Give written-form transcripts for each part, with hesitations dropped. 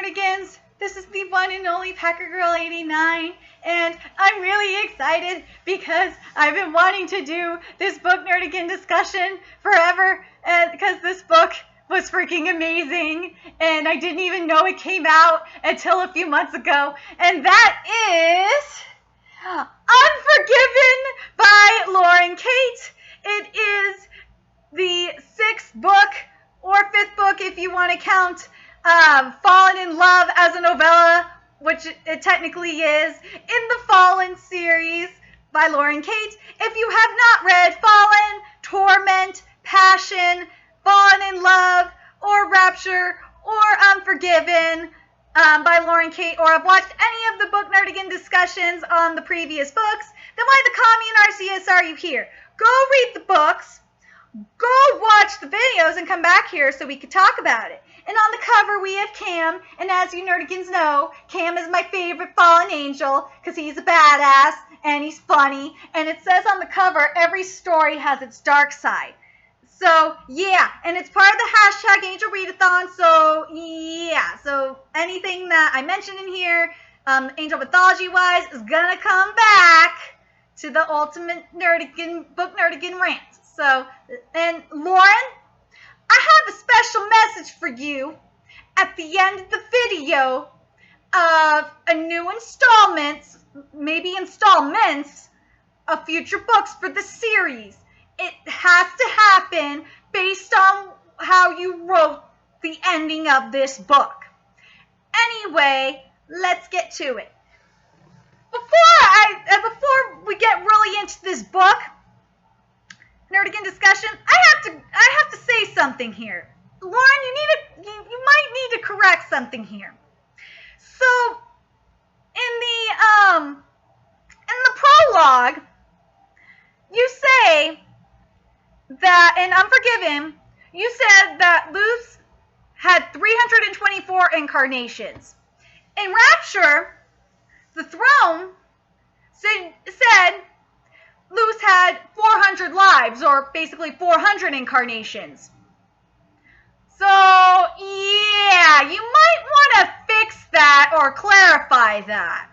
Nerdigans. This is the one and only Packer Girl 89, and I'm really excited because I've been wanting to do this book Nerdigan discussion forever, because this book was freaking amazing, and I didn't even know it came out until a few months ago, and that is Unforgiven by Lauren Kate. It is the 6th book, or 5th book if you want to count Fallen in Love as a novella, which it technically is, in the Fallen series by Lauren Kate. If you have not read Fallen, Torment, Passion, Fallen in Love, or Rapture, or Unforgiven by Lauren Kate, or have watched any of the Book Nerdigan discussions on the previous books, then why the commune RCS are you here? Go read the books, go watch the videos, and come back here so we could talk about it. And on the cover we have Cam, and as you Nerdigans know, Cam is my favorite fallen angel because he's a badass and he's funny, and it says on the cover every story has its dark side. So yeah, and it's part of the hashtag AngelReadAthon, so yeah, so anything that I mentioned in here, angel mythology wise, is gonna come back to the ultimate Nerdigan, book Nerdigan rant. So, and Lauren, I have a special message for you at the end of the video of a new installments, maybe installments, of future books for the series. It has to happen based on how you wrote the ending of this book. Anyway, let's get to it. Before we get really into this book, Nerdigan discussion, I have to say something here. Lauren, you might need to correct something here. So in the prologue, you say that in Unforgiven, you said that Luce had 324 incarnations. In Rapture, the throne said Luce had 400 lives, or basically 400 incarnations. So, yeah, you might want to fix that or clarify that.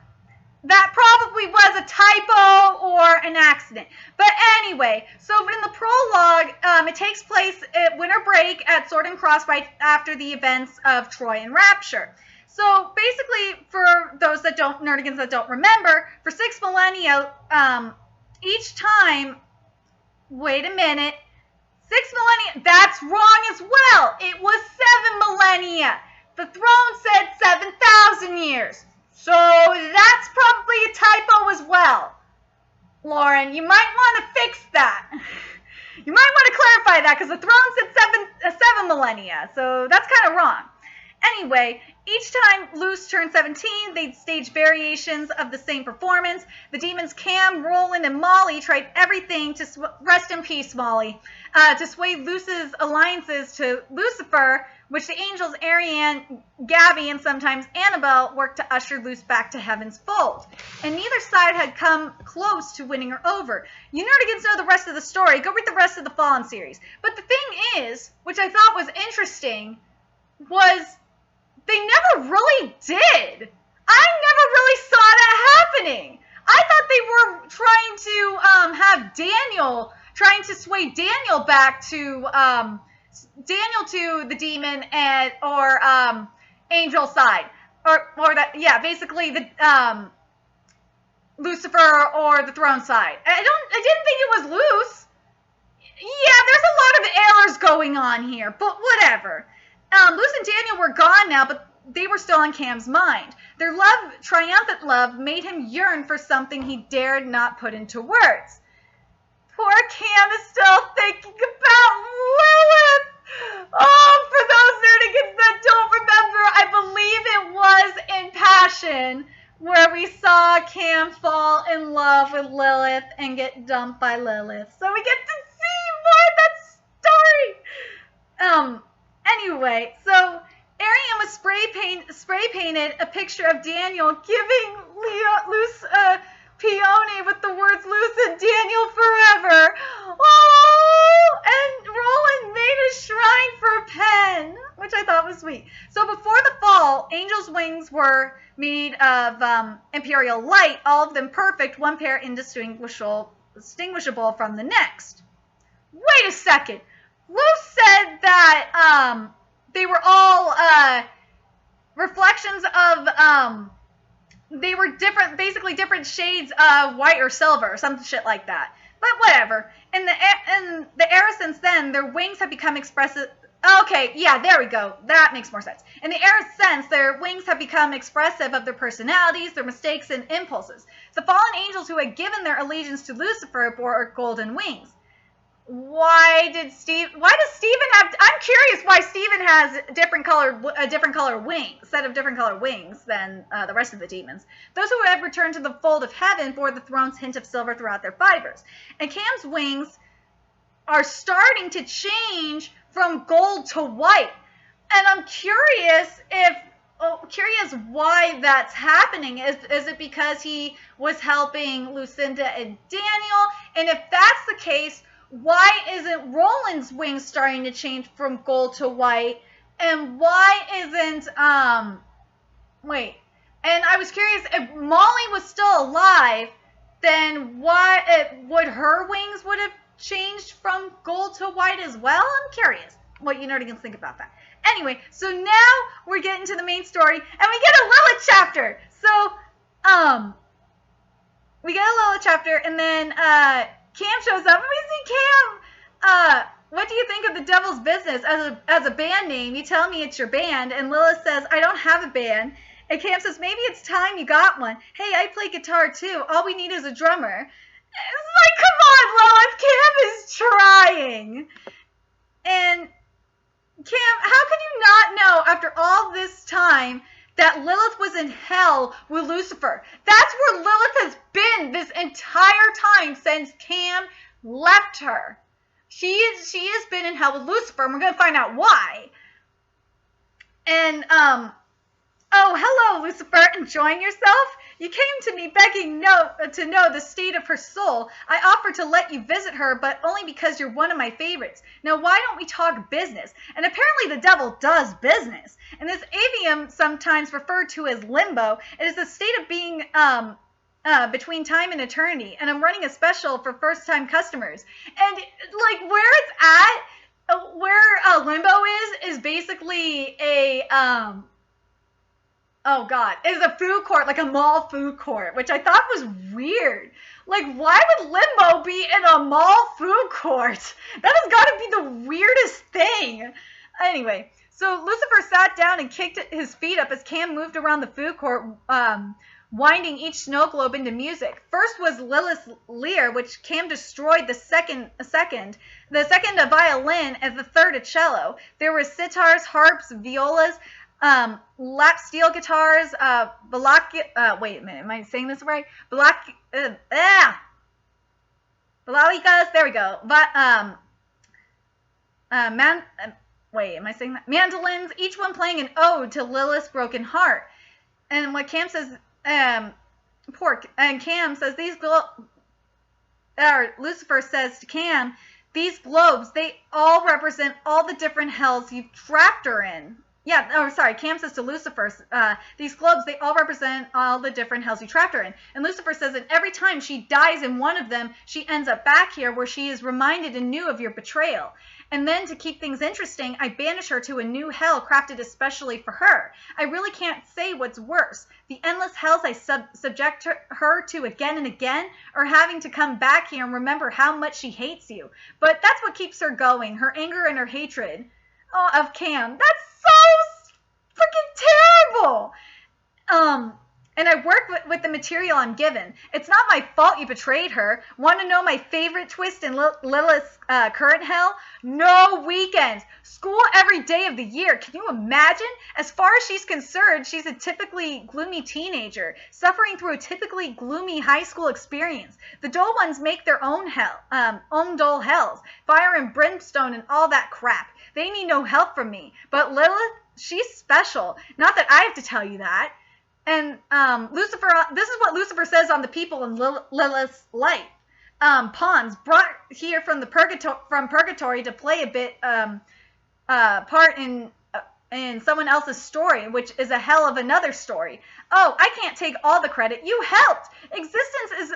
That probably was a typo or an accident. But anyway, so in the prologue, it takes place at winter break at Sword and Cross right after the events of Troy and Rapture. So basically, for those that don't, Nerdigans that don't remember, for 6 millennia, each time, wait a minute, 6 millennia, that's wrong as well. It was 7 millennia. The throne said 7,000 years. So that's probably a typo as well. Lauren, you might want to fix that. You might want to clarify that because the throne said 7 millennia. So that's kind of wrong. Anyway, each time Luce turned 17, they'd stage variations of the same performance. The demons Cam, Roland, and Molly tried everything to rest in peace, Molly, to sway Luce's alliances to Lucifer, which the angels Ariane, Gabby, and sometimes Annabelle worked to usher Luce back to heaven's fold. And neither side had come close to winning her over. You Nerdigans know the rest of the story. Go read the rest of the Fallen series. But the thing is, which I thought was interesting, was they never really did. I never really saw that happening. I thought they were trying to have Daniel, trying to sway Daniel back to Daniel to the demon or angel side, or that, yeah, basically the Lucifer or the throne side. I didn't think it was Luce. Yeah, there's a lot of errors going on here, but whatever. Luce and Daniel were gone now, but they were still on Cam's mind. Their love, triumphant love, made him yearn for something he dared not put into words. Poor Cam is still thinking about Lilith. Oh, for those Nerdigans that don't remember, I believe it was in Passion where we saw Cam fall in love with Lilith and get dumped by Lilith. So we get to see more of that story. Anyway, so Ariane was spray painted a picture of Daniel giving Luce peony with the words Luce and Daniel forever. Oh, and Roland made a shrine for a pen, which I thought thought was sweet. So before the fall, Angel's wings were made of Imperial light, all of them perfect, one pair indistinguishable from the next. Wait a second. Lou said that they were all reflections of they were different, basically different shades of white or silver, some shit like that. But whatever. In the era since then, their wings have become expressive. Okay, yeah, there we go. That makes more sense. In the era since, their wings have become expressive of their personalities, their mistakes, and impulses. The fallen angels who had given their allegiance to Lucifer bore golden wings. Why does Steven have? I'm curious why Steven has a different color wings than the rest of the demons. Those who have returned to the fold of heaven bore the throne's hint of silver throughout their fibers. And Cam's wings are starting to change from gold to white. And I'm curious why that's happening. Is it because he was helping Lucinda and Daniel? And if that's the case, why isn't Roland's wings starting to change from gold to white? And why isn't, wait. And I was curious, if Molly was still alive, then would her wings would have changed from gold to white as well? I'm curious what you nerdigans think about that. Anyway, so now we're getting to the main story, and we get a Lilith chapter. So, we get a Lilith chapter, and then, Cam shows up, and we see Cam. What do you think of the Devil's Business as a band name? You tell me it's your band. And Lilith says, I don't have a band. And Cam says, maybe it's time you got one. Hey, I play guitar too. All we need is a drummer. It's like, come on, Lilith. Cam is trying. And Cam, how could you not know after all this time that Lilith was in hell with Lucifer? That's where Lilith has been this entire time since Cam left her. She has been in hell with Lucifer, and we're going to find out why. And, oh, hello, Lucifer. Enjoying yourself? You came to me begging to know the state of her soul. I offered to let you visit her, but only because you're one of my favorites. Now, why don't we talk business? And apparently the devil does business. And this avium, sometimes referred to as limbo, it is a state of being between time and eternity. And I'm running a special for first-time customers. And, like, where it's at, where limbo is basically a, oh God, is a food court, like a mall food court, which I thought was weird. Like, why would limbo be in a mall food court? That has got to be the weirdest thing. Anyway, so Lucifer sat down and kicked his feet up as Cam moved around the food court, winding each snow globe into music. First was Lilith's lyre, which Cam destroyed the second a violin, and the third a cello. There were sitars, harps, violas, lap steel guitars, wait a minute, am I saying this right? Balalikas, there we go. But, wait, am I saying that? Mandolins, each one playing an ode to Lilith's broken heart. And what Cam says, Cam says, Lucifer says to Cam, these globes, they all represent all the different hells you've trapped her in. Yeah, oh, sorry, Cam says to Lucifer, these globes, they all represent all the different hells you trapped her in. And Lucifer says that every time she dies in one of them, she ends up back here where she is reminded anew of your betrayal. And then, to keep things interesting, I banish her to a new hell crafted especially for her. I really can't say what's worse. The endless hells I subject her to again and again, or having to come back here and remember how much she hates you. But that's what keeps her going, her anger and her hatred of Cam. That's so freaking terrible! And I work with the material I'm given. It's not my fault you betrayed her. Want to know my favorite twist in Lilith's current hell? No weekends. School every day of the year. Can you imagine? As far as she's concerned, she's a typically gloomy teenager, suffering through a typically gloomy high school experience. The dull ones make their own dull hells, fire and brimstone and all that crap. They need no help from me. But Lilith, she's special. Not that I have to tell you that. And Lucifer, this is what Lucifer says on the people in Lilith's light. Pawns brought here from purgatory to play a bit part in someone else's story, which is a hell of another story. Oh, I can't take all the credit. You helped. Existence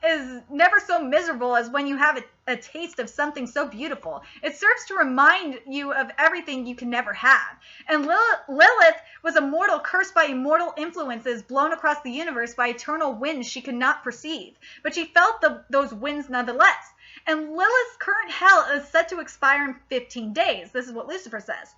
is never so miserable as when you have a taste of something so beautiful. It serves to remind you of everything you can never have. And Lilith was a mortal cursed by immortal influences blown across the universe by eternal winds she could not perceive. But she felt those winds nonetheless. And Lilith's current hell is set to expire in 15 days. This is what Lucifer says.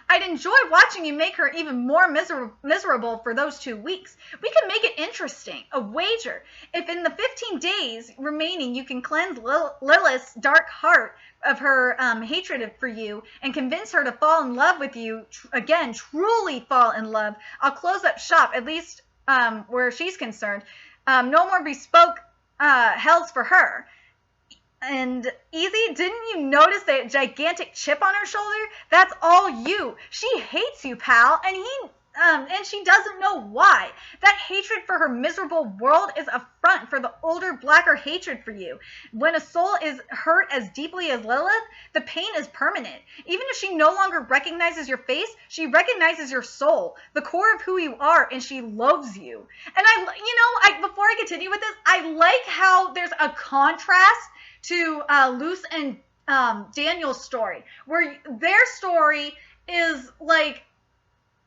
I'd enjoy watching you make her even more miserable for those 2 weeks. We can make it interesting. A wager. If in the 15 days remaining you can cleanse Lilith's dark heart of her hatred for you and convince her to fall in love with you, again, truly fall in love, I'll close up shop, at least where she's concerned. No more bespoke hells for her. And Easy, didn't you notice that gigantic chip on her shoulder? That's all you. She hates you, pal, and she doesn't know why. That hatred for her miserable world is a front for the older, blacker hatred for you. When a soul is hurt as deeply as Lilith, the pain is permanent. Even if she no longer recognizes your face, she recognizes your soul, the core of who you are, and she loathes you. And before I continue with this, I like how there's a contrast to Luce and Daniel's story, where their story is like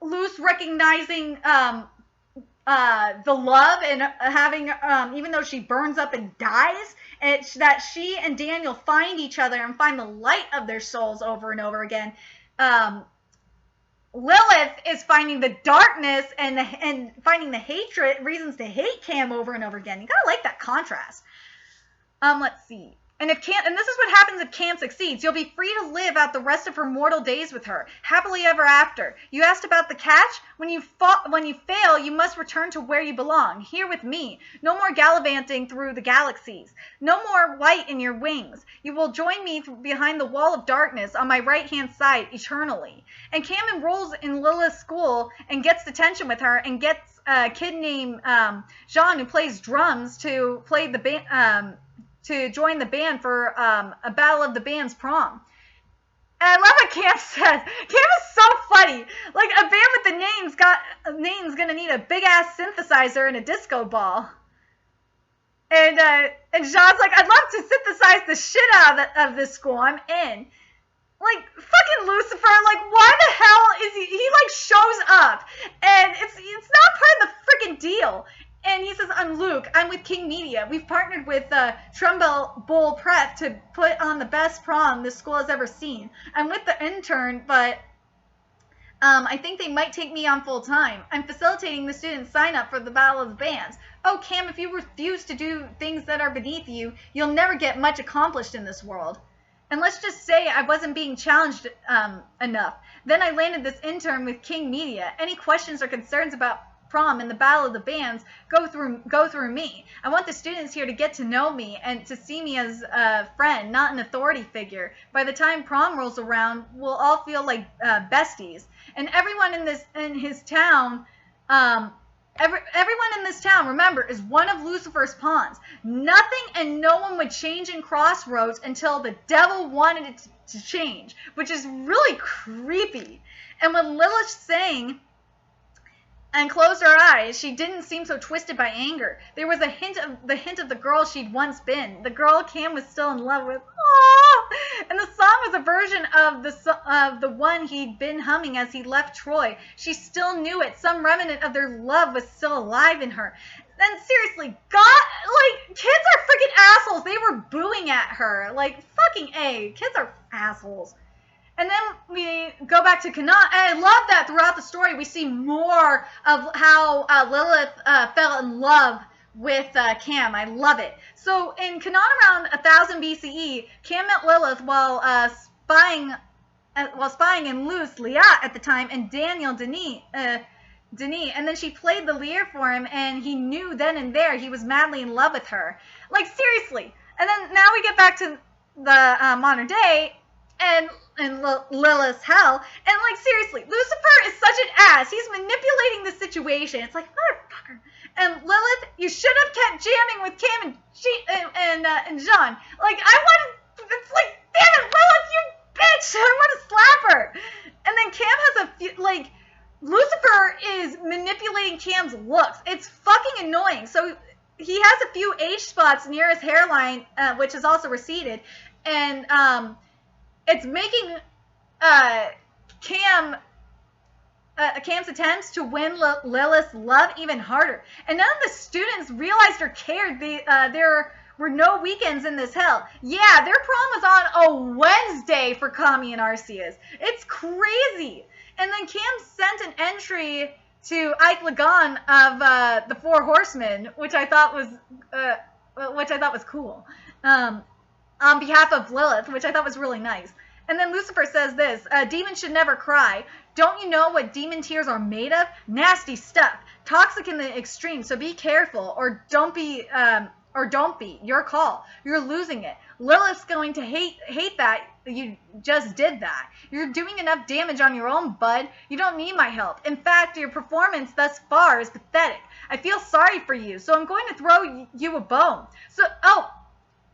Luce recognizing the love and having, even though she burns up and dies, it's that she and Daniel find each other and find the light of their souls over and over again. Lilith is finding the darkness and finding the hatred, reasons to hate Cam over and over again. You gotta like that contrast. Let's see. And this is what happens if Cam succeeds. You'll be free to live out the rest of her mortal days with her, happily ever after. You asked about the catch? When you fail, you must return to where you belong, here with me. No more gallivanting through the galaxies. No more white in your wings. You will join me behind the wall of darkness on my right-hand side eternally. And Cam enrolls in Lilith's school and gets detention with her and gets a kid named Jean, who plays drums, to play the band. To join the band for a Battle of the Bands prom. And I love what Cam says. Cam is so funny. Like, a band with the name's gonna need a big-ass synthesizer and a disco ball. And Jean's like, I'd love to synthesize the shit out of this school. I'm in. Like, fucking Lucifer, like, why the hell is he like, shows up. And it's not part of the freaking deal. And he says, I'm Luke. I'm with King Media. We've partnered with Trumbull Bowl Prep to put on the best prom this school has ever seen. I'm with the intern, but I think they might take me on full time. I'm facilitating the students sign up for the Battle of the Bands. Oh, Cam, if you refuse to do things that are beneath you, you'll never get much accomplished in this world. And let's just say I wasn't being challenged enough. Then I landed this intern with King Media. Any questions or concerns about prom and the Battle of the Bands go through me. I want the students here to get to know me and to see me as a friend, not an authority figure. By the time prom rolls around, we'll all feel like besties. And everyone in this town, remember, is one of Lucifer's pawns. Nothing and no one would change in Crossroads until the devil wanted it to change, which is really creepy. And when Lilith sang and closed her eyes, she didn't seem so twisted by anger. There was a hint of the girl she'd once been, the girl Cam was still in love with. Aww! And the song was a version of the one he'd been humming as he left Troy. She still knew it. Some remnant of their love was still alive in her. And seriously, God, like, kids are freaking assholes. They were booing at her. Like, fucking A. Kids are assholes. And then we go back to Canaan, and I love that throughout the story we see more of how Lilith fell in love with Cam. I love it. So in Canaan around 1000 BCE, Cam met Lilith while spying in Luce, Liat at the time, and Daniel, Denis, and then she played the lyre for him, and he knew then and there he was madly in love with her. Like, seriously. And then now we get back to the modern day, and Lilith's hell, and like, seriously, Lucifer is such an ass. He's manipulating the situation. It's like, motherfucker. And Lilith, you should have kept jamming with Cam and Jean. Like, it's like, damn it, Lilith, you bitch. bitch! I want to slap her. And then Cam has a few, like, Lucifer is manipulating Cam's looks. It's fucking annoying. So he has a few age spots near his hairline, which is also receded, and it's making Cam's attempts to win Lilith's love even harder. And none of the students realized or cared there were no weekends in this hell. Yeah, their prom was on a Wednesday for Kami and Arceus. It's crazy. And then Cam sent an entry to Ike Lagan of the Four Horsemen, which I thought was cool, on behalf of Lilith, which I thought was really nice. And then Lucifer says this: demons should never cry. Don't you know what demon tears are made of? Nasty stuff, toxic in the extreme. So be careful, or don't be. Your call. You're losing it. Lilith's going to hate that you just did that. You're doing enough damage on your own, bud. You don't need my help. In fact, your performance thus far is pathetic. I feel sorry for you, so I'm going to throw you a bone. So, hold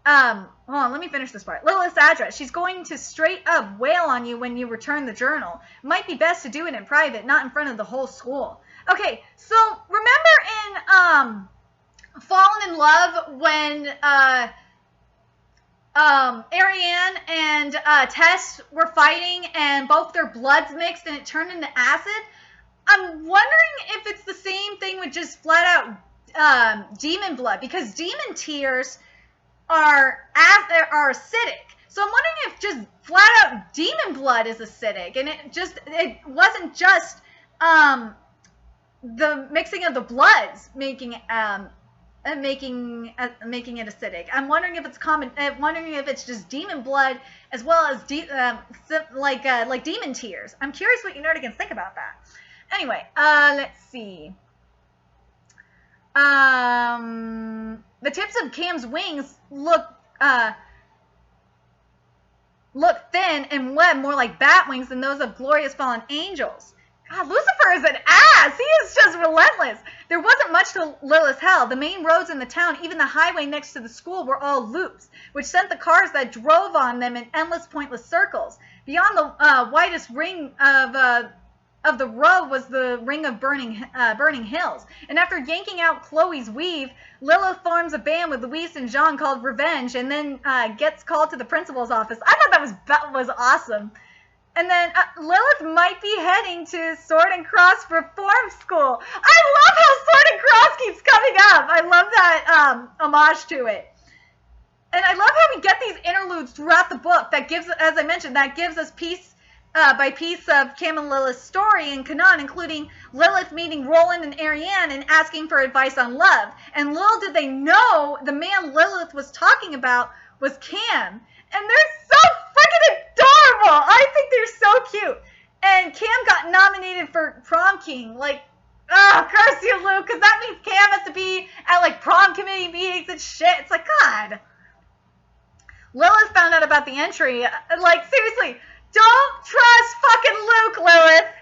on, let me finish this part. Lilith's address. She's going to straight up wail on you when you return the journal. Might be best to do it in private, not in front of the whole school. Okay, so remember in, Fallen in Love when Ariane and Tess were fighting and both their bloods mixed and it turned into acid? I'm wondering if it's the same thing with just flat out demon blood, because demon tears are acidic. So I'm wondering if just flat out demon blood is acidic, and it wasn't just the mixing of the bloods making it acidic. I'm wondering if it's wondering if it's just demon blood as well as like demon tears. I'm curious what you nerdigans think about that. Anyway, let's see. The tips of Cam's wings look thin and webbed, more like bat wings than those of glorious fallen angels. God, Lucifer is an ass. He is just relentless. There wasn't much to Lilith's hell. The main roads in the town, even the highway next to the school, were all loops, which sent the cars that drove on them in endless pointless circles. Beyond the widest ring of the road was the ring of burning hills. And after yanking out Chloe's weave, Lilith forms a band with Luis and Jean called Revenge, and then gets called to the principal's office. I thought that was awesome. And then Lilith might be heading to Sword and Cross Reform School. I love how Sword and Cross keeps coming up. I love that homage to it. And I love how we get these interludes throughout the book that gives, as I mentioned, that gives us piece by piece of Cam and Lilith's story and canon, including Lilith meeting Roland and Ariane and asking for advice on love. And little did they know the man Lilith was talking about was Cam. And they're so freaking adorable. I think they're so cute. And Cam got nominated for prom king. Like, curse you, Luke, because that means Cam has to be at, like, prom committee meetings and shit. It's like, God. Lilith found out about the entry. Like, seriously, don't trust fucking Luke, Lilith.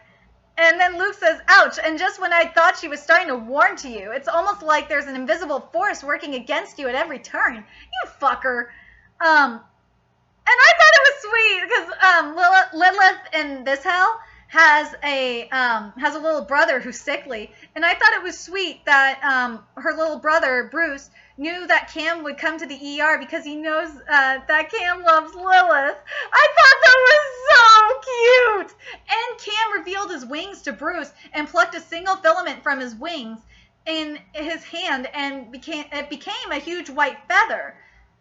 And then Luke says, ouch. And just when I thought she was starting to warm to you, it's almost like there's an invisible force working against you at every turn. You fucker. And I thought it was sweet because Lilith in this hell has a little brother who's sickly, and I thought it was sweet that her little brother Bruce knew that Cam would come to the ER because he knows that Cam loves Lilith. I thought that was so cute. And Cam revealed his wings to Bruce and plucked a single filament from his wings in his hand, and it became a huge white feather.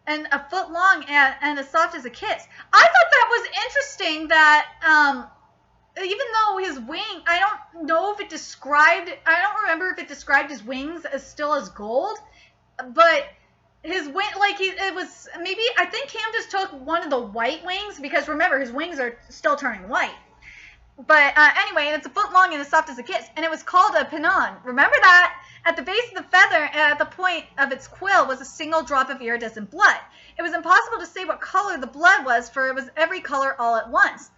And a foot long and as soft as a kiss. I thought that was interesting that even though his wing, I don't remember if it described his wings as still as gold, but his wing, like it was, maybe, I think Cam just took one of the white wings, because remember, his wings are still turning white. But anyway, and it's a foot long and as soft as a kiss, and it was called a pennon. Remember that? At the base of the feather, at the point of its quill, was a single drop of iridescent blood. It was impossible to say what color the blood was, for it was every color all at once.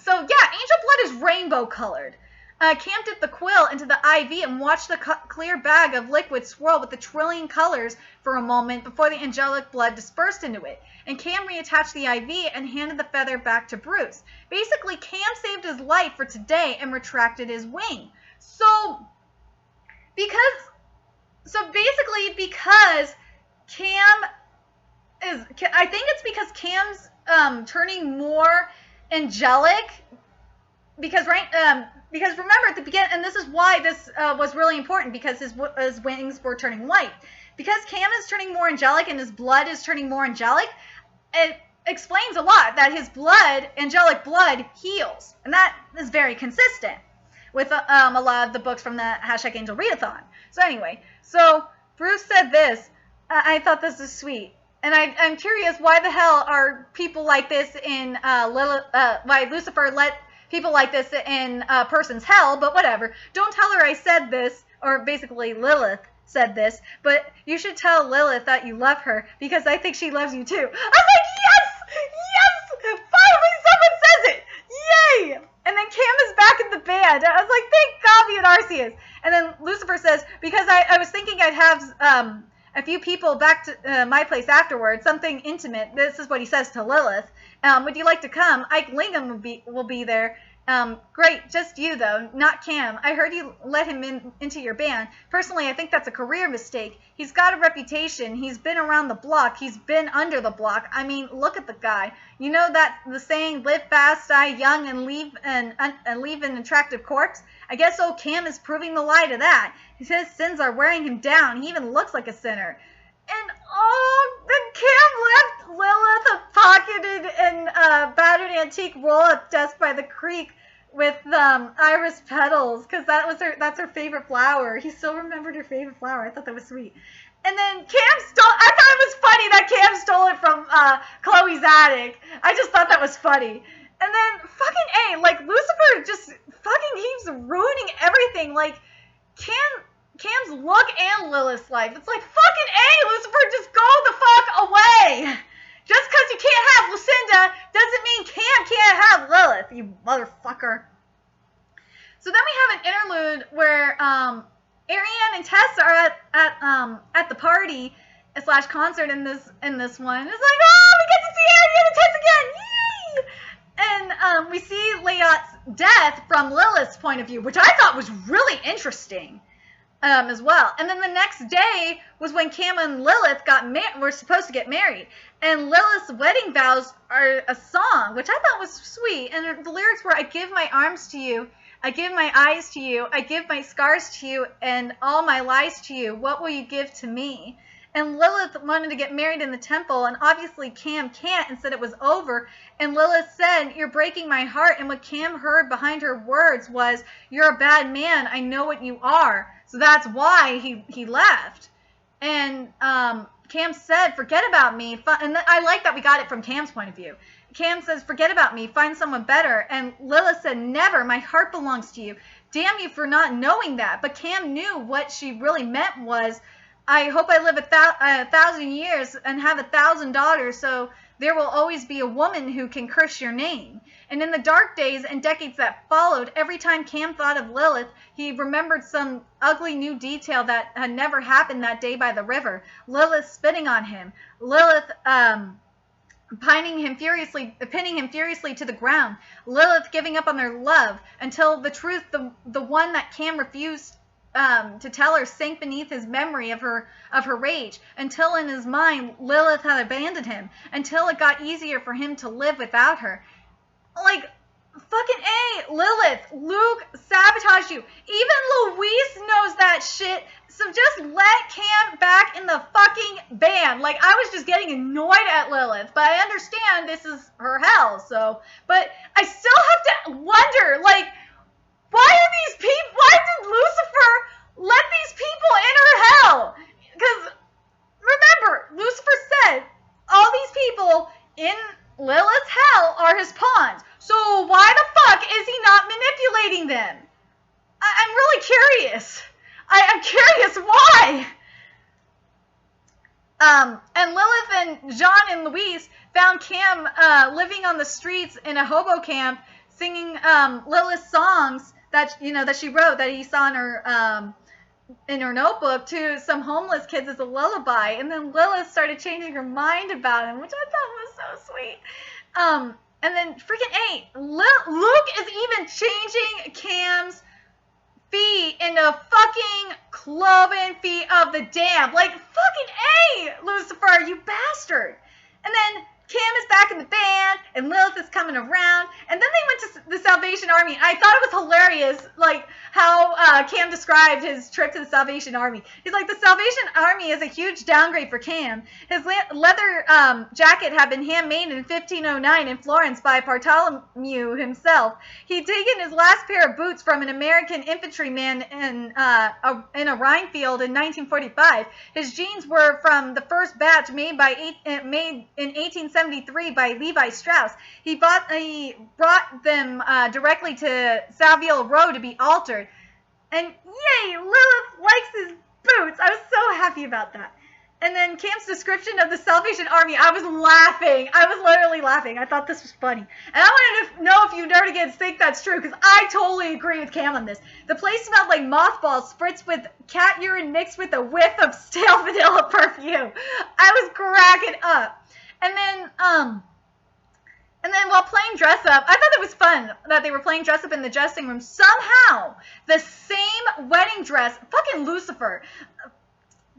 So yeah, angel blood is rainbow colored. Cam dipped the quill into the IV and watched the clear bag of liquid swirl with the trillion colors for a moment before the angelic blood dispersed into it. And Cam reattached the IV and handed the feather back to Bruce. Basically, Cam saved his life for today and retracted his wing. So basically because Cam is, I think it's because Cam's turning more angelic, because remember at the beginning, and this is why this was really important, because his wings were turning white. Because Cam is turning more angelic and his blood is turning more angelic, it explains a lot that his blood, angelic blood, heals. And that is very consistent with a lot of the books from the #AngelReadAthon. So anyway, so Bruce said this. I thought this was sweet. And I'm curious, why the hell are people like this in why Lucifer let people like this in a person's hell, but whatever. Don't tell her I said this, or basically Lilith said this, but you should tell Lilith that you love her, because I think she loves you too. I was like, yes! Yes! Finally someone says it! Yay! And then Cam is back in the band. I was like, thank God we had Arceus. And then Lucifer says, because I was thinking I'd have a few people back to my place afterwards, something intimate. This is what he says to Lilith. Would you like to come? Ike Lingham will be there. Great, just you though, not Cam. I heard you let him into your band. Personally, I think that's a career mistake. He's got a reputation. He's been around the block. He's been under the block. I mean, look at the guy. You know that the saying, live fast, die young, and leave an attractive corpse? I guess old Cam is proving the lie to that. His sins are wearing him down. He even looks like a sinner. And then Cam left Lilith a pocketed and battered antique roll-up desk by the creek with iris petals, because that's her favorite flower. He still remembered her favorite flower. I thought that was sweet. And then I thought it was funny that Cam stole it from Chloe's attic. I just thought that was funny. And then fucking A, like Lucifer just fucking keeps ruining everything. Like Cam's look and Lilith's life. It's like, fucking A, Lucifer, just go the fuck away. Just because you can't have Lucinda doesn't mean Cam can't have Lilith, you motherfucker. So then we have an interlude where Ariane and Tess are at the party / concert in this one. It's like, oh, we get to see Ariane and Tess again, yay! And we see Layot's death from Lilith's point of view, which I thought was really interesting. As well. And then the next day was when Cam and Lilith were supposed to get married. And Lilith's wedding vows are a song, which I thought was sweet. And the lyrics were, I give my arms to you, I give my eyes to you, I give my scars to you, and all my lies to you. What will you give to me? And Lilith wanted to get married in the temple, and obviously Cam can't, and said it was over. And Lilith said, you're breaking my heart. And what Cam heard behind her words was, you're a bad man, I know what you are. So that's why he left. And Cam said, forget about me. And I like that we got it from Cam's point of view. Cam says, forget about me, find someone better. And Lilith said, never, my heart belongs to you. Damn you for not knowing that. But Cam knew what she really meant was, I hope I live 1,000 years and have 1,000 daughters, so there will always be a woman who can curse your name. And in the dark days and decades that followed, every time Cam thought of Lilith, he remembered some ugly new detail that had never happened that day by the river. Lilith spitting on him. Lilith pinning him furiously to the ground. Lilith giving up on their love until the truth, the one that Cam refused to tell her, sank beneath his memory of her rage, until in his mind Lilith had abandoned him, until it got easier for him to live without her. Like, fucking A, Lilith, Luke sabotaged you. Even Luis knows that shit, so just let Cam back in the fucking band. Like, I was just getting annoyed at Lilith, but I understand this is her hell, so, but I still have to wonder, like, why did Lucifer let these people in her hell? Because, remember, Lucifer said, all these people in Lilith's hell are his pawns. So why the fuck is he not manipulating them? I'm really curious. I'm curious why. And Lilith and John and Louise found Cam living on the streets in a hobo camp, singing Lilith's songs that she wrote that he saw in her notebook to some homeless kids as a lullaby, and then Lilith started changing her mind about him, which I thought was so sweet. And then freaking Luke is even changing Cam's feet into fucking cloven feet of the damned. Like, fucking Lucifer, you bastard. And then Cam is back in the band, and Lilith is coming around, and then they went to the Salvation Army. I thought it was hilarious, like, how Cam described his trip to the Salvation Army. He's like, the Salvation Army is a huge downgrade for Cam. His leather jacket had been handmade in 1509 in Florence by Bartholomew himself. He'd taken his last pair of boots from an American infantryman in a Rhine field in 1945. His jeans were from the first batch made in 1873 by Levi Strauss. He brought them directly to Savile Row to be altered. And yay, Lilith likes his boots. I was so happy about that. And then Cam's description of the Salvation Army, I was laughing. I was literally laughing. I thought this was funny. And I wanted to know if you nerdigans think that's true, because I totally agree with Cam on this. The place smelled like mothballs spritzed with cat urine mixed with a whiff of stale vanilla perfume. I was cracking up. And then while playing dress up, I thought it was fun that they were playing dress up in the dressing room. Somehow, the same wedding dress, fucking Lucifer,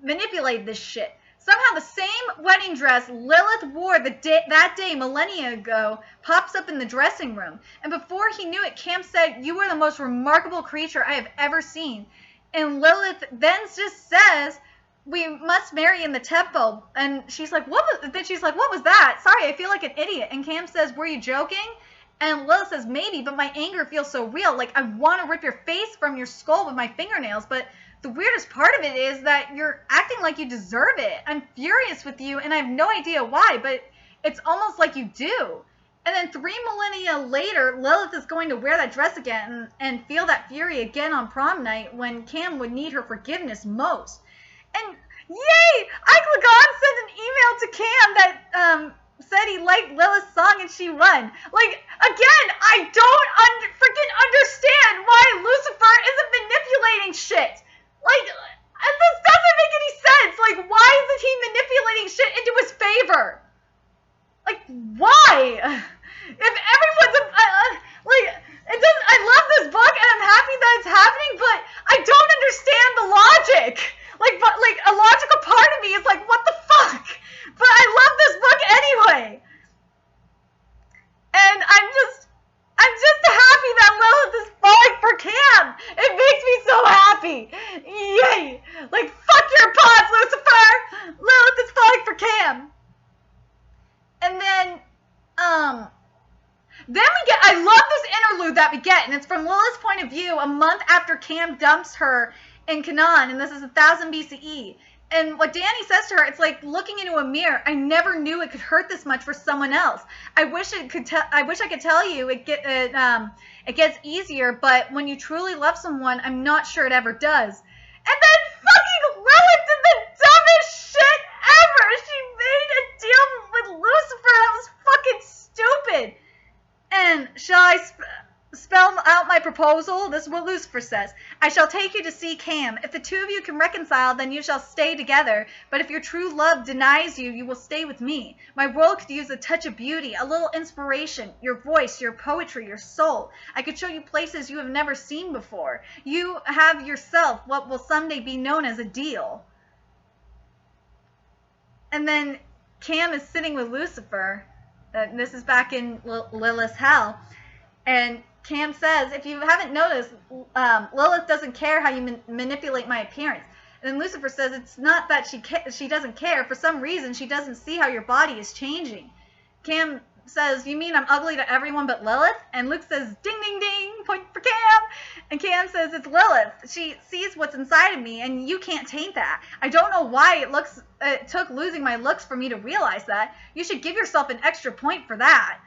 manipulated this shit. Somehow the same wedding dress Lilith wore that day millennia ago pops up in the dressing room. And before he knew it, Cam said, "You are the most remarkable creature I have ever seen." And Lilith then just says, "We must marry in the temple." And she's like, what was that? Sorry, I feel like an idiot. And Cam says, "Were you joking?" And Lilith says, "Maybe, but my anger feels so real. Like, I want to rip your face from your skull with my fingernails. But the weirdest part of it is that you're acting like you deserve it. I'm furious with you, and I have no idea why, but it's almost like you do." And then 3 millennia later, Lilith is going to wear that dress again and feel that fury again on prom night when Cam would need her forgiveness most. And yay! Ike sent an email to Cam that said he liked Lilith's song and she won. Like, again, I don't freaking understand why Lucifer isn't manipulating shit. Like, this doesn't make any sense. Like, why isn't he manipulating shit into his favor? Like, why? If everyone's it doesn't. I love this book and I'm happy that it's happening, but I don't understand the logic. Like a logical part of me is like, what the fuck? But I love this book anyway. And I'm just happy that Lilith is falling for Cam. It makes me so happy. Yay. Like, fuck your pods, Lucifer. Lilith is falling for Cam. And then I love this interlude that we get, and it's from Lilith's point of view a month after Cam dumps her in Canaan, and this is 1000 BCE. And what Danny says to her, it's like looking into a mirror. I never knew it could hurt this much for someone else. I wish I could tell you it gets easier, but when you truly love someone, I'm not sure it ever does. And then fucking Lilith did the dumbest shit ever. She made a deal with Lucifer that was fucking stupid. And shall I spell out my proposal? This is what Lucifer says. "I shall take you to see Cam. If the two of you can reconcile, then you shall stay together. But if your true love denies you, you will stay with me. My world could use a touch of beauty, a little inspiration, your voice, your poetry, your soul. I could show you places you have never seen before. You have yourself what will someday be known as a deal." And then Cam is sitting with Lucifer. This is back in Lilith's hell. And Cam says, "If you haven't noticed, Lilith doesn't care how you manipulate my appearance." And then Lucifer says, "It's not that she doesn't care. For some reason, she doesn't see how your body is changing." Cam says, "You mean I'm ugly to everyone but Lilith?" And Luke says, "Ding, ding, ding, point for Cam." And Cam says, "It's Lilith. She sees what's inside of me, and you can't taint that. I don't know why it took losing my looks for me to realize that. You should give yourself an extra point for that."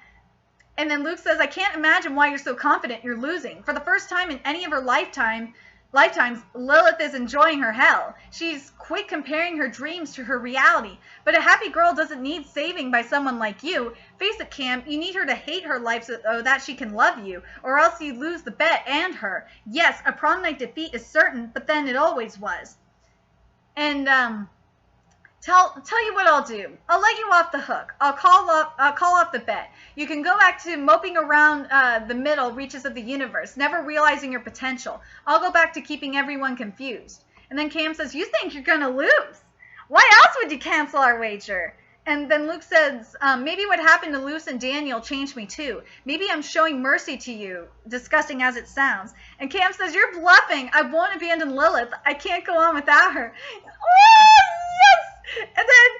And then Luke says, "I can't imagine why you're so confident you're losing. For the first time in any of her lifetime, lifetimes, Lilith is enjoying her hell. She's quit comparing her dreams to her reality. But a happy girl doesn't need saving by someone like you. Face it, Cam, you need her to hate her life so that she can love you, or else you lose the bet and her. Yes, a prom night defeat is certain, but then it always was. And, Tell you what I'll do. I'll let you off the hook. I'll call off the bet. You can go back to moping around the middle reaches of the universe, never realizing your potential. I'll go back to keeping everyone confused. And then Cam says, you think you're going to lose. Why else would you cancel our wager? And then Luke says, maybe what happened to Luce and Daniel changed me too. Maybe I'm showing mercy to you, disgusting as it sounds. And Cam says, you're bluffing. I won't abandon Lilith. I can't go on without her. Oh, yes! And then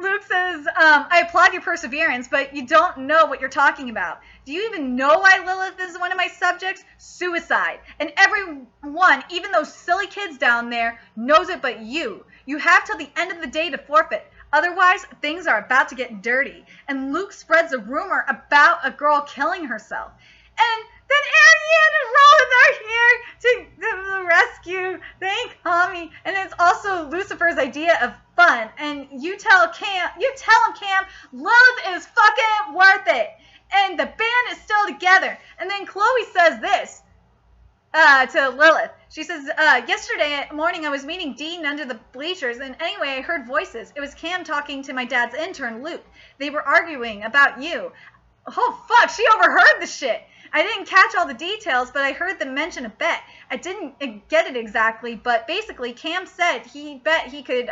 Luke says, I applaud your perseverance, but you don't know what you're talking about. Do you even know why Lilith is one of my subjects? Suicide. And everyone, even those silly kids down there, knows it but you. You have till the end of the day to forfeit. Otherwise, things are about to get dirty. And Luke spreads a rumor about a girl killing herself. And then Ariane and Roland are here to the rescue. Thank Tommy. And it's also Lucifer's idea of fun. And you tell him, Cam, love is fucking worth it. And the band is still together. And then Chloe says this to Lilith. She says, yesterday morning I was meeting Dean under the bleachers, and anyway, I heard voices. It was Cam talking to my dad's intern, Luke. They were arguing about you. Oh, fuck, she overheard the shit. I didn't catch all the details, but I heard them mention a bet. I didn't get it exactly, but basically Cam said he bet he could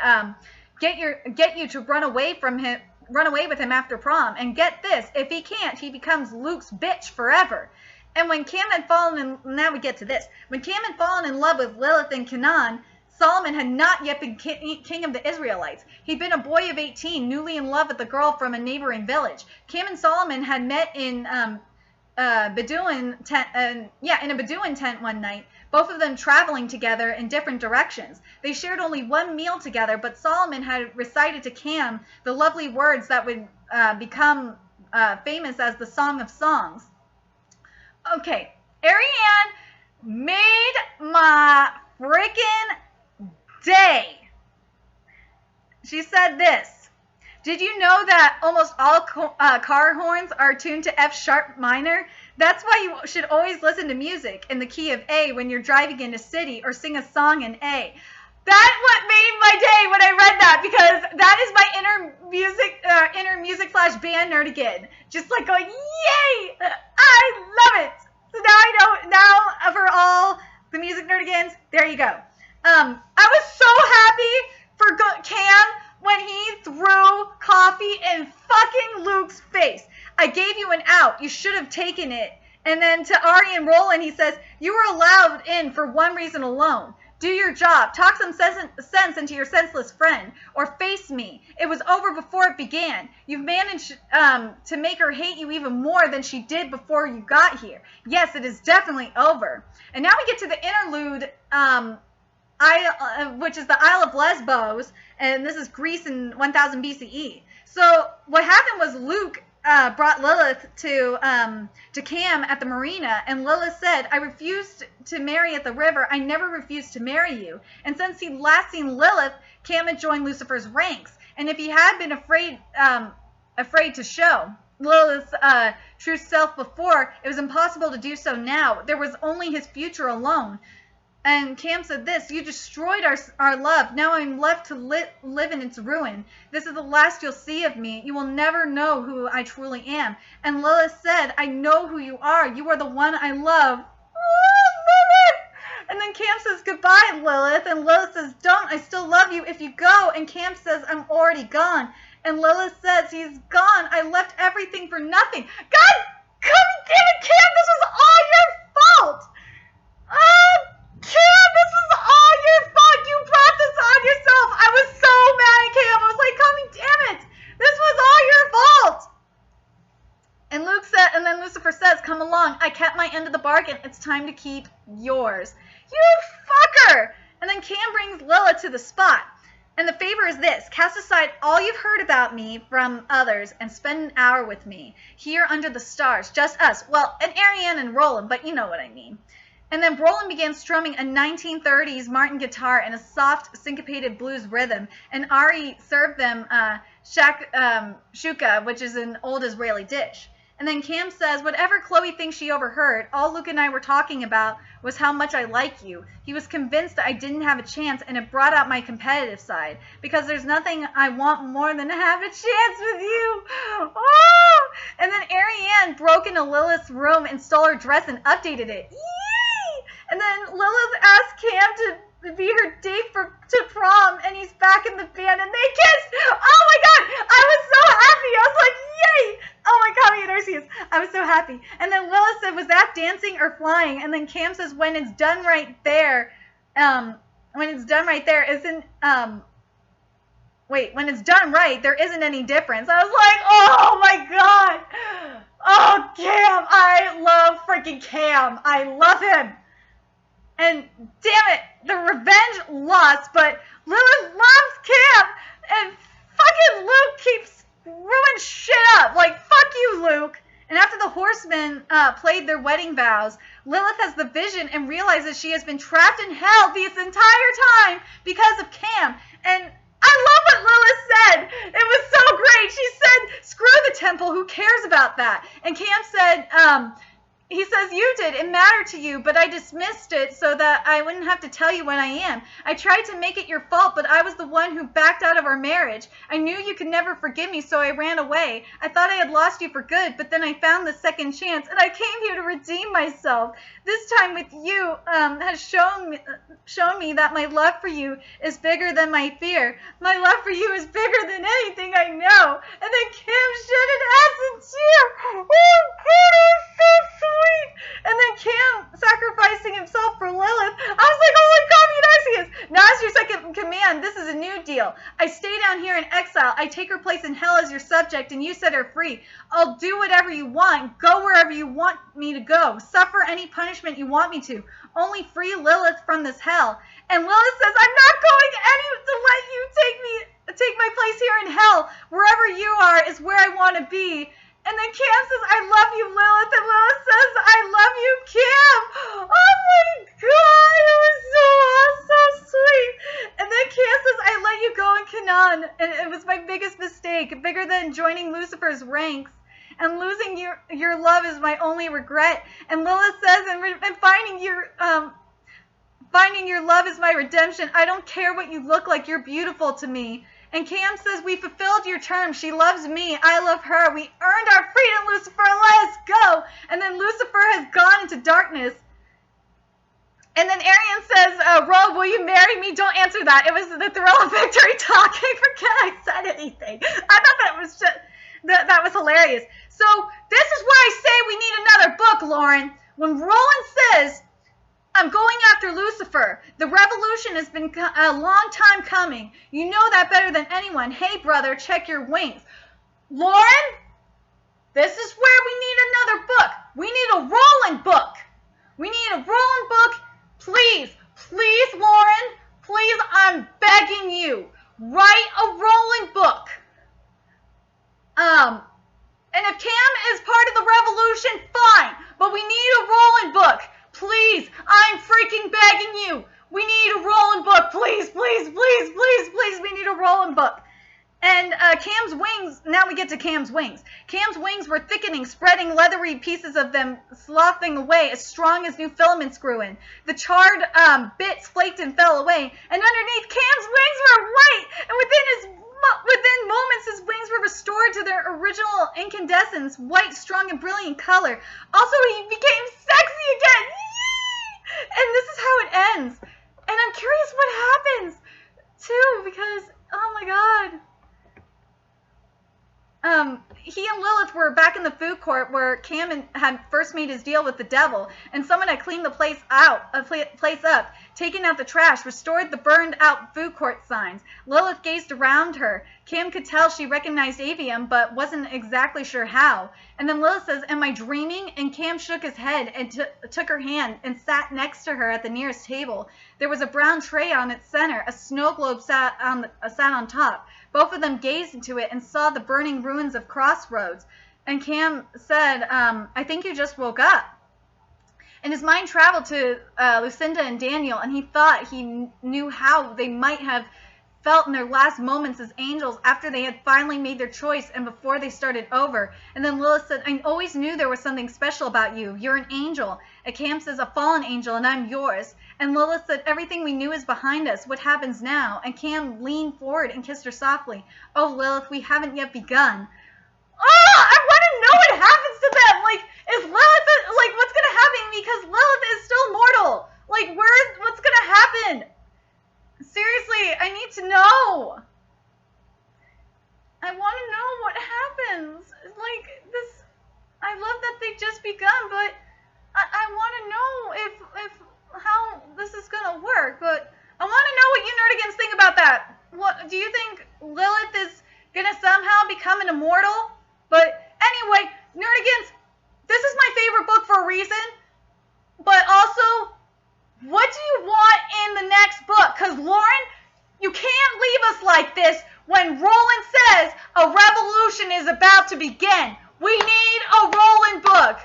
get you to run away with him after prom. And get this, if he can't, he becomes Luke's bitch forever. And when Cam had fallen in, now we get to this. When Cam had fallen in love with Lilith and Canaan, Solomon had not yet been king of the Israelites. He'd been a boy of 18, newly in love with a girl from a neighboring village. Cam and Solomon had met in a Bedouin tent one night, both of them traveling together in different directions. They shared only one meal together, but Solomon had recited to Cam the lovely words that would become famous as the Song of Songs. Okay, Ariane made my freaking day. She said this. Did you know that almost all car horns are tuned to F sharp minor? That's why you should always listen to music in the key of A when you're driving in a city, or sing a song in A. That's what made my day when I read that, because that is my inner music flash band nerd again. Just like going, yay! I love it! So now I know, now for all the music nerdigans, there you go. I was so happy for Cam when he threw coffee in fucking Luke's face. I gave you an out. You should have taken it. And then to Ari and Roland, he says, you were allowed in for one reason alone. Do your job. Talk some sense into your senseless friend. Or face me. It was over before it began. You've managed to make her hate you even more than she did before you got here. Yes, it is definitely over. And now we get to the interlude, which is the Isle of Lesbos. And this is Greece in 1000 BCE. So what happened was Luke brought Lilith to Cam at the marina, and Lilith said, I refused to marry at the river. I never refused to marry you. And since he'd last seen Lilith, Cam had joined Lucifer's ranks. And if he had been afraid to show Lilith's true self before, it was impossible to do so now. There was only his future alone. And Cam said this, you destroyed our love. Now I'm left to live in its ruin. This is the last you'll see of me. You will never know who I truly am. And Lilith said, I know who you are. You are the one I love. Oh, Lilith! And then Cam says, goodbye, Lilith. And Lilith says, don't. I still love you if you go. And Cam says, I'm already gone. And Lilith says, he's gone. I left everything for nothing. God, damn it, Cam, this was all your fault. Cam, this was all your fault. You brought this on yourself. I was so mad at Cam. I was like, damn it. This was all your fault. And Luke said, and then Lucifer says, come along. I kept my end of the bargain. It's time to keep yours. You fucker. And then Cam brings Lilith to the spot. And the favor is this. Cast aside all you've heard about me from others and spend an hour with me. Here under the stars. Just us. Well, and Ariane and Roland, but you know what I mean. And then Roland began strumming a 1930s Martin guitar in a soft, syncopated blues rhythm. And Ari served them shakshuka, which is an old Israeli dish. And then Cam says, whatever Chloe thinks she overheard, all Luke and I were talking about was how much I like you. He was convinced that I didn't have a chance, and it brought out my competitive side. Because there's nothing I want more than to have a chance with you. Oh! And then Ariane broke into Lilith's room and stole her dress and updated it. Yay! And then Lilith asked Cam to be her date to prom, and he's back in the band, and they kissed. Oh my god, I was so happy. I was like, yay! Oh my god, me and Arceus. I was so happy. And then Lilith said, was that dancing or flying? And then Cam says, when it's done right there, when it's done right, there isn't any difference. I was like, oh my god. Oh, Cam, I love freaking Cam. I love him. And damn it, the revenge lost, but Lilith loves Cam, and fucking Luke keeps screwing shit up. Like, fuck you, Luke. And after the horsemen played their wedding vows, Lilith has the vision and realizes she has been trapped in hell this entire time because of Cam. And I love what Lilith said. It was so great. She said, screw the temple, who cares about that? And Cam said, he says, you did. It mattered to you, but I dismissed it so that I wouldn't have to tell you when I am. I tried to make it your fault, but I was the one who backed out of our marriage. I knew you could never forgive me, so I ran away. I thought I had lost you for good, but then I found the second chance, and I came here to redeem myself. This time with you has shown me that my love for you is bigger than my fear. My love for you is bigger than anything I know. And then Cam shed an acid tear. Oh, God, it was so sweet. And then Cam sacrificing himself for Lilith. I was like, holy God, Eudicius. Now as your second command, this is a new deal. I stay down here in exile. I take her place in hell as your subject, and you set her free. I'll do whatever you want. Go wherever you want me to go. Suffer any punishment you want me to. Only free Lilith from this hell. And Lilith says, I'm not going to let you take my place here in hell. Wherever you are is where I want to be. And then Cam says, I love you, Lilith. And Lilith says, I love you, Cam. Oh my God, it was so sweet. And then Cam says, I let you go in Canaan. And it was my biggest mistake, bigger than joining Lucifer's ranks. And losing your love is my only regret. And Lilith says, and finding your love is my redemption. I don't care what you look like. You're beautiful to me. And Cam says, we fulfilled your terms. She loves me. I love her. We earned our freedom, Lucifer. Let us go. And then Lucifer has gone into darkness. And then Arian says, Rogue, will you marry me? Don't answer that. It was the thrill of victory talk. I forget I said anything. I thought that was just... That was hilarious. So this is where I say we need another book, Lauren. When Roland says, I'm going after Lucifer, the revolution has been a long time coming. You know that better than anyone. Hey, brother, check your wings. Lauren, this is where we need another book. We need a Roland book. We need a Roland book. Please, Lauren, please, I'm begging you, write a Roland book. And if Cam is part of the revolution, fine. But we need a Roland book. Please, I'm freaking begging you. We need a Roland book. Please, we need a Roland book. And Cam's wings, now we get to Cam's wings. Cam's wings were thickening, spreading leathery pieces of them sloughing away, as strong as new filaments grew in. The charred bits flaked and fell away, and underneath Cam's wings were white, and within moments his wings were restored to their original incandescence, white, strong, and brilliant color. Also, he became sexy again. Yay! And this is how it ends. And I'm curious what happens, too, because, oh my God. He and Lilith were back in the food court where Cam had first made his deal with the devil, and someone had cleaned the place up, taken out the trash, restored the burned out food court signs. Lilith gazed around her. Cam could tell she recognized Avium, but wasn't exactly sure how. And then Lilith says, am I dreaming? And Cam shook his head and took her hand and sat next to her at the nearest table. There was a brown tray on its center. A snow globe sat on top. Both of them gazed into it and saw the burning ruins of Crossroads. And Cam said, I think you just woke up. And his mind traveled to Lucinda and Daniel, and he thought he knew how they might have felt in their last moments as angels after they had finally made their choice and before they started over. And then Lilith said, I always knew there was something special about you. You're an angel. And Cam says, a fallen angel, and I'm yours. And Lilith said, everything we knew is behind us. What happens now? And Cam leaned forward and kissed her softly. Oh, Lilith, we haven't yet begun. Oh, I want to know what happens to them. Like, is Lilith, like, what's going to happen? Because Lilith is still mortal. Like, what's going to happen? Seriously, I need to know. I want to know what happens. Like, this, I love that they just begun, but I want to know if how this is going to work. But I want to know what you nerdigans think about that. What do you think Lilith is going to somehow become an immortal? But anyway, nerdigans, this is my favorite book for a reason. But also, what do you want in the next book? Because, Lauren, you can't leave us like this when Roland says a revolution is about to begin. We need a Roland book.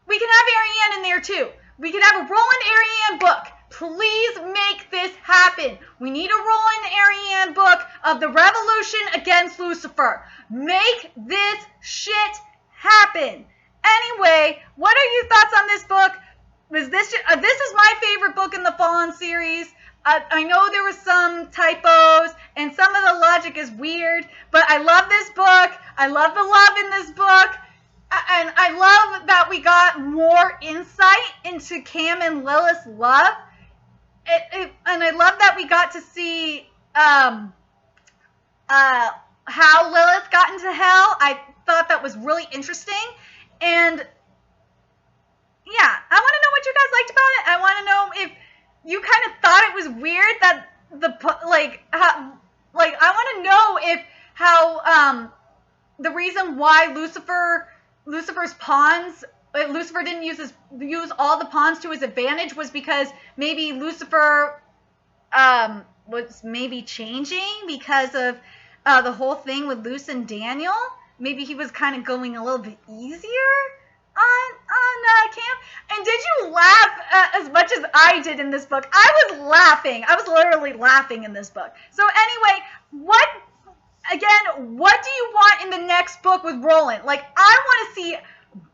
We can have Ariane in there, too. We can have a Roland Ariane book. Please make this happen. We need a Roland Ariane book of the revolution against Lucifer. Make this shit happen. Anyway, what are your thoughts on this book? This is my favorite book in the Fallen series. I know there were some typos, and some of the logic is weird, but I love this book. I love the love in this book. And I love that we got more insight into Cam and Lilith's love. And I love that we got to see how Lilith got into hell. I thought that was really interesting. And yeah, I want to know what you guys liked about it. I want to know if you kind of thought it was weird that I want to know if how the reason why Lucifer's pawns, Lucifer didn't use all the pawns to his advantage was because maybe Lucifer was maybe changing because of the whole thing with Luce and Daniel. Maybe he was kind of going a little bit easier on Cam. And did you laugh as much as I did in this book? I was laughing. I was literally laughing in this book. So anyway, what do you want in the next book with Roland? Like, I want to see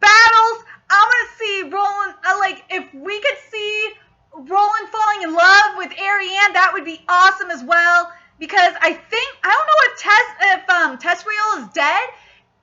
battles. I want to see Roland, if we could see Roland falling in love with Ariane, that would be awesome as well. Because I don't know if Tesriel is dead.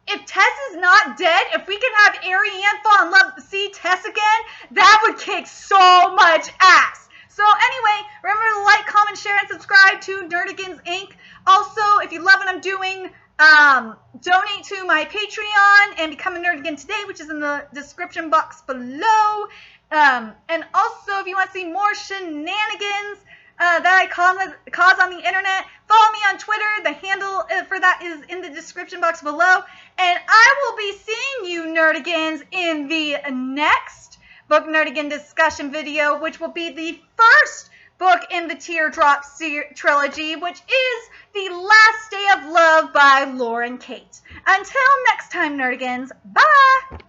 If Tess is not dead, if we can have Ariane fall in love, see Tess again, that would kick so much ass. So anyway, remember to like, comment, share, and subscribe to Nerdigans Inc. Also, if you love what I'm doing, donate to my Patreon and become a Nerdigan today, which is in the description box below. And also, if you want to see more shenanigans that I cause on the internet, follow me on Twitter. The handle for that is in the description box below. And I will be seeing you, Nerdigans, in the next Book Nerdigan discussion video, which will be the first book in the Teardrop trilogy, which is The Last Day of Love by Lauren Kate. Until next time, Nerdigans, bye!